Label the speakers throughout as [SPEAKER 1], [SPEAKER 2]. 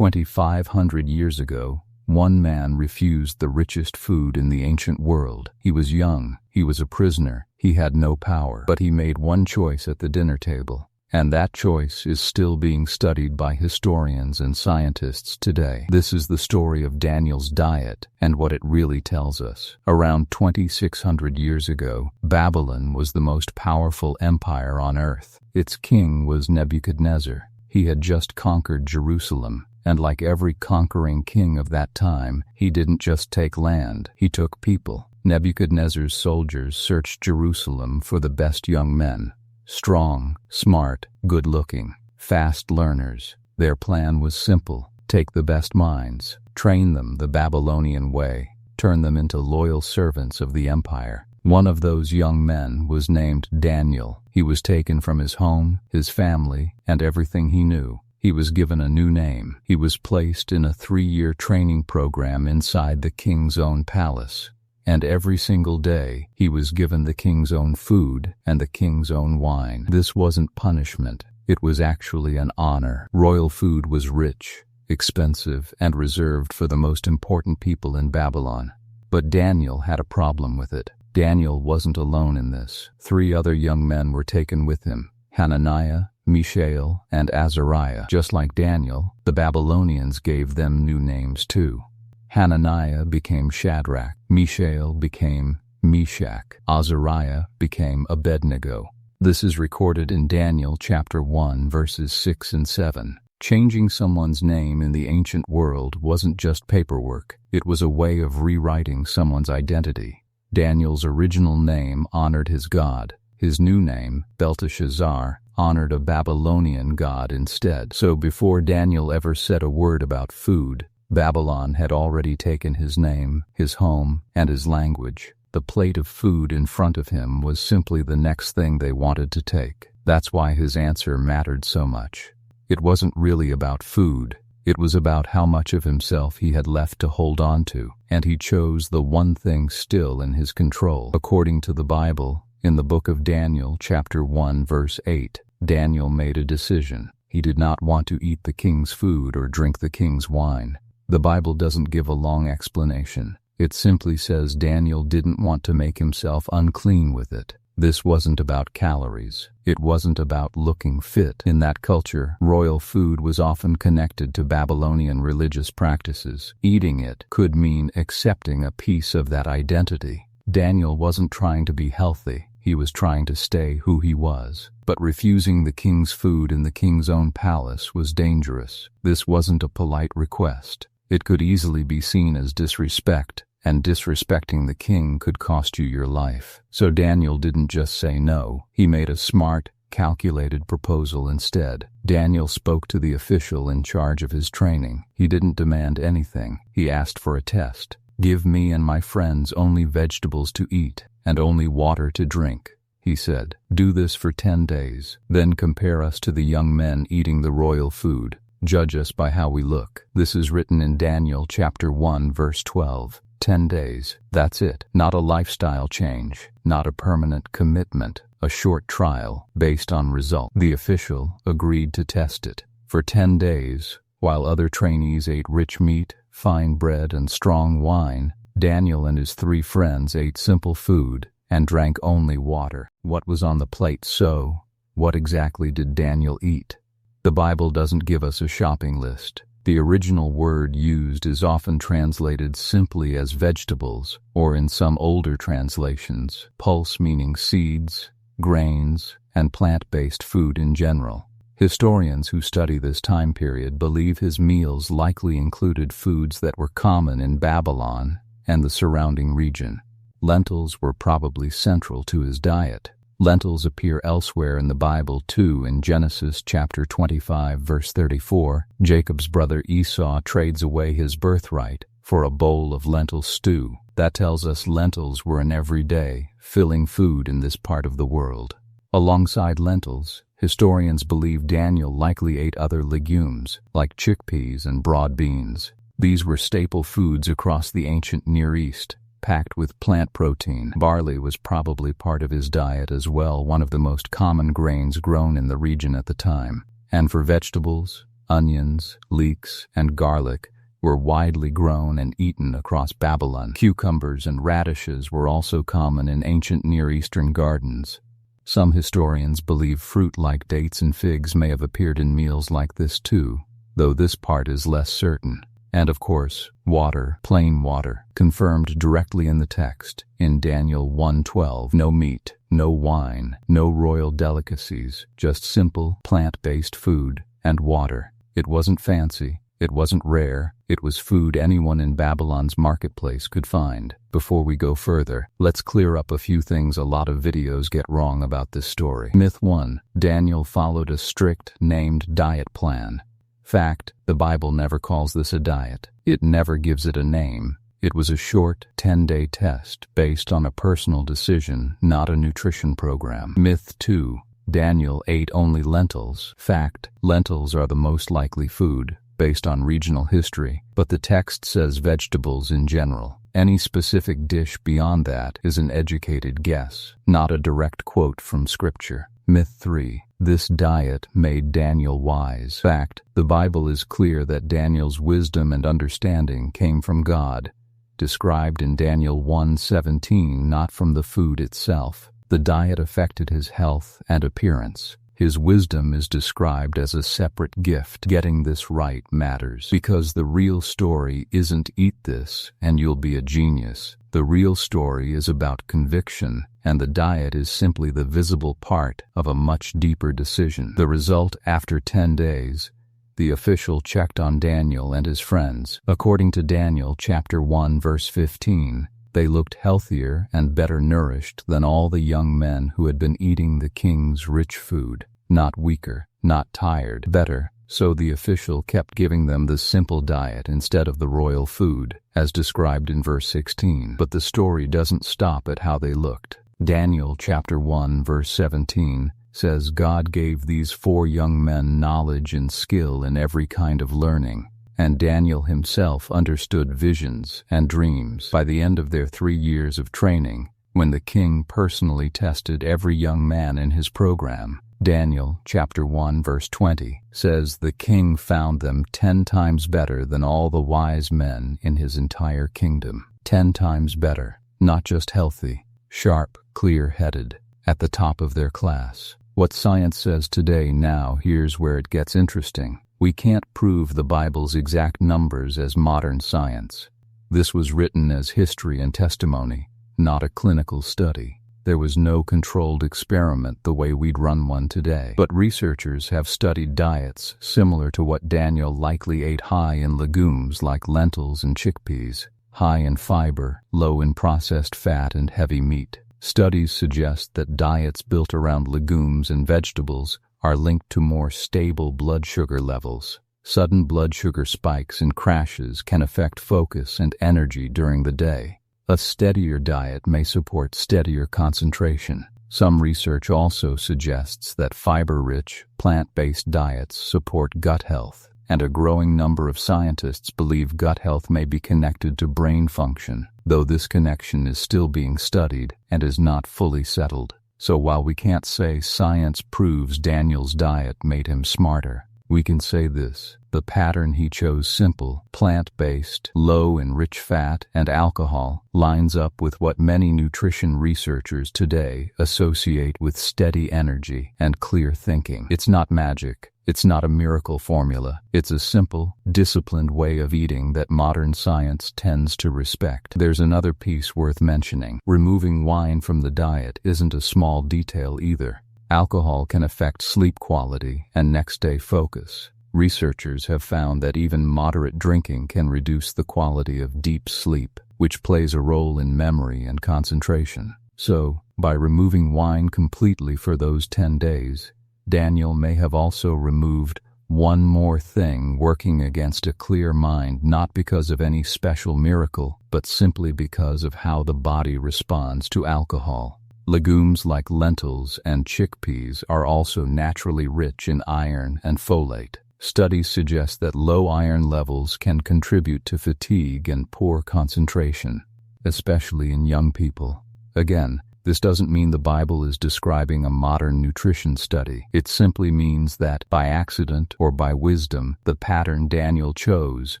[SPEAKER 1] 2,500 years ago, one man refused the richest food in the ancient world. He was young, he was a prisoner, he had no power, but he made one choice at the dinner table. And that choice is still being studied by historians and scientists today. This is the story of Daniel's diet and what it really tells us. Around 2,600 years ago, Babylon was the most powerful empire on earth. Its king was Nebuchadnezzar. He had just conquered Jerusalem, and like every conquering king of that time, he didn't just take land, he took people. Nebuchadnezzar's soldiers searched Jerusalem for the best young men. Strong, smart, good-looking, fast learners. Their plan was simple: take the best minds, train them the Babylonian way, turn them into loyal servants of the empire. One of those young men was named Daniel. He was taken from his home, his family, and everything he knew. He was given a new name. He was placed in a 3-year training program inside the king's own palace. And every single day, he was given the king's own food and the king's own wine. This wasn't punishment. It was actually an honor. Royal food was rich, expensive, and reserved for the most important people in Babylon. But Daniel had a problem with it. Daniel wasn't alone in this. 3 other young men were taken with him: Hananiah, Mishael, and Azariah. Just like Daniel, the Babylonians gave them new names too. Hananiah became Shadrach, Mishael became Meshach, Azariah became Abednego. This is recorded in Daniel chapter 1 verses 6 and 7. Changing someone's name in the ancient world wasn't just paperwork, it was a way of rewriting someone's identity. Daniel's original name honored his god. His new name, Belteshazzar, honored a Babylonian god instead. So before Daniel ever said a word about food, Babylon had already taken his name, his home, and his language. The plate of food in front of him was simply the next thing they wanted to take. That's why his answer mattered so much. It wasn't really about food. It was about how much of himself he had left to hold on to, and he chose the one thing still in his control. According to the Bible, in the book of Daniel, chapter 1, verse 8, Daniel made a decision. He did not want to eat the king's food or drink the king's wine. The Bible doesn't give a long explanation. It simply says Daniel didn't want to make himself unclean with it. This wasn't about calories. It wasn't about looking fit. In that culture, royal food was often connected to Babylonian religious practices. Eating it could mean accepting a piece of that identity. Daniel wasn't trying to be healthy. He was trying to stay who he was. But refusing the king's food in the king's own palace was dangerous. This wasn't a polite request. It could easily be seen as disrespect, and disrespecting the king could cost you your life. So Daniel didn't just say no. He made a smart, calculated proposal instead. Daniel spoke to the official in charge of his training. He didn't demand anything. He asked for a test. "Give me and my friends only vegetables to eat, and only water to drink," he said. "Do this for 10 days. Then compare us to the young men eating the royal food. Judge us by how we look." This is written in Daniel chapter 1 verse 12. 10 days. That's it. Not a lifestyle change. Not a permanent commitment. A short trial based on result. The official agreed to test it. For 10 days, while other trainees ate rich meat, fine bread, and strong wine, Daniel and his 3 friends ate simple food and drank only water. What was on the plate? So, what exactly did Daniel eat? The Bible doesn't give us a shopping list. The original word used is often translated simply as vegetables, or in some older translations, pulse, meaning seeds, grains, and plant-based food in general. Historians who study this time period believe his meals likely included foods that were common in Babylon and the surrounding region. Lentils were probably central to his diet. Lentils appear elsewhere in the Bible too. In Genesis chapter 25 verse 34, Jacob's brother Esau trades away his birthright for a bowl of lentil stew. That tells us lentils were an everyday, filling food in this part of the world. Alongside lentils, historians believe Daniel likely ate other legumes, like chickpeas and broad beans. These were staple foods across the ancient Near East, packed with plant protein. Barley was probably part of his diet as well, one of the most common grains grown in the region at the time. And for vegetables, onions, leeks, and garlic were widely grown and eaten across Babylon. Cucumbers and radishes were also common in ancient Near Eastern gardens. Some historians believe fruit like dates and figs may have appeared in meals like this too, though this part is less certain. And of course, water, plain water, confirmed directly in the text. In Daniel 1:12, no meat, no wine, no royal delicacies, just simple, plant-based food and water. It wasn't fancy, it wasn't rare, it was food anyone in Babylon's marketplace could find. Before we go further, let's clear up a few things a lot of videos get wrong about this story. Myth 1. Daniel followed a strict, named diet plan. Fact, the Bible never calls this a diet. It never gives it a name. It was a short, 10-day test based on a personal decision, not a nutrition program. Myth 2. Daniel ate only lentils. Fact, lentils are the most likely food, based on regional history, but the text says vegetables in general. Any specific dish beyond that is an educated guess, not a direct quote from Scripture. Myth 3. This diet made Daniel wise. Fact, the Bible is clear that Daniel's wisdom and understanding came from God, described in Daniel 1:17, not from the food itself. The diet affected his health and appearance. His wisdom is described as a separate gift. Getting this right matters, because the real story isn't eat this and you'll be a genius. The real story is about conviction, and the diet is simply the visible part of a much deeper decision. The result, after 10 days, the official checked on Daniel and his friends. According to Daniel chapter 1 verse 15, they looked healthier and better nourished than all the young men who had been eating the king's rich food. Not weaker, not tired, better. So the official kept giving them the simple diet instead of the royal food, as described in verse 16. But the story doesn't stop at how they looked. Daniel chapter 1 verse 17 says God gave these 4 young men knowledge and skill in every kind of learning, and Daniel himself understood visions and dreams. By the end of their 3 years of training, when the king personally tested every young man in his program, Daniel chapter 1 verse 20 says the king found them 10 times better than all the wise men in his entire kingdom. 10 times better, not just healthy, sharp, clear-headed, at the top of their class. What science says today now, here's where it gets interesting. We can't prove the Bible's exact numbers as modern science. This was written as history and testimony, not a clinical study. There was no controlled experiment the way we'd run one today. But researchers have studied diets similar to what Daniel likely ate: high in legumes like lentils and chickpeas, high in fiber, low in processed fat and heavy meat. Studies suggest that diets built around legumes and vegetables are linked to more stable blood sugar levels. Sudden blood sugar spikes and crashes can affect focus and energy during the day. A steadier diet may support steadier concentration. Some research also suggests that fiber-rich, plant-based diets support gut health, and a growing number of scientists believe gut health may be connected to brain function, though this connection is still being studied and is not fully settled. So while we can't say science proves Daniel's diet made him smarter, we can say this: the pattern he chose, simple, plant-based, low in rich fat and alcohol, lines up with what many nutrition researchers today associate with steady energy and clear thinking. It's not magic. It's not a miracle formula. It's a simple, disciplined way of eating that modern science tends to respect. There's another piece worth mentioning. Removing wine from the diet isn't a small detail either. Alcohol can affect sleep quality and next-day focus. Researchers have found that even moderate drinking can reduce the quality of deep sleep, which plays a role in memory and concentration. So, by removing wine completely for those 10 days, Daniel may have also removed one more thing working against a clear mind, not because of any special miracle, but simply because of how the body responds to alcohol. Legumes like lentils and chickpeas are also naturally rich in iron and folate. Studies suggest that low iron levels can contribute to fatigue and poor concentration, especially in young people. Again, This doesn't mean the Bible is describing a modern nutrition study. It simply means that, by accident or by wisdom, the pattern Daniel chose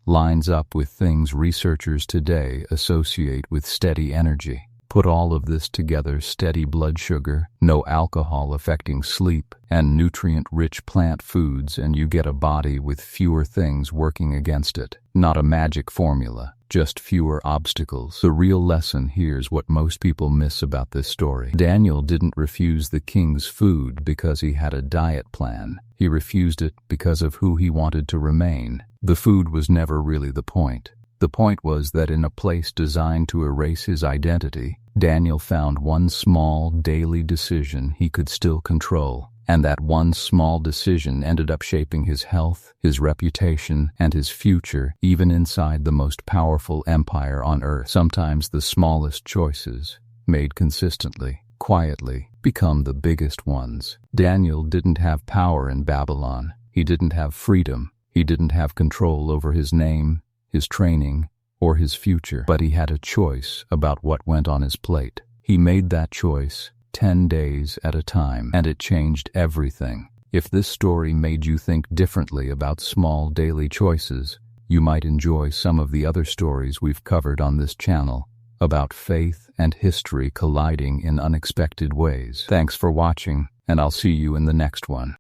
[SPEAKER 1] lines up with things researchers today associate with steady energy. Put all of this together: steady blood sugar, no alcohol affecting sleep, and nutrient-rich plant foods, and you get a body with fewer things working against it. Not a magic formula, just fewer obstacles. The real lesson here's what most people miss about this story. Daniel didn't refuse the king's food because he had a diet plan. He refused it because of who he wanted to remain. The food was never really the point. The point was that in a place designed to erase his identity, Daniel found one small daily decision he could still control, and that one small decision ended up shaping his health, his reputation, and his future, even inside the most powerful empire on earth. Sometimes the smallest choices, made consistently, quietly, become the biggest ones. Daniel didn't have power in Babylon. He didn't have freedom. He didn't have control over his name, his training, or his future, but he had a choice about what went on his plate. He made that choice 10 days at a time, and it changed everything. If this story made you think differently about small daily choices, you might enjoy some of the other stories we've covered on this channel about faith and history colliding in unexpected ways. Thanks for watching, and I'll see you in the next one.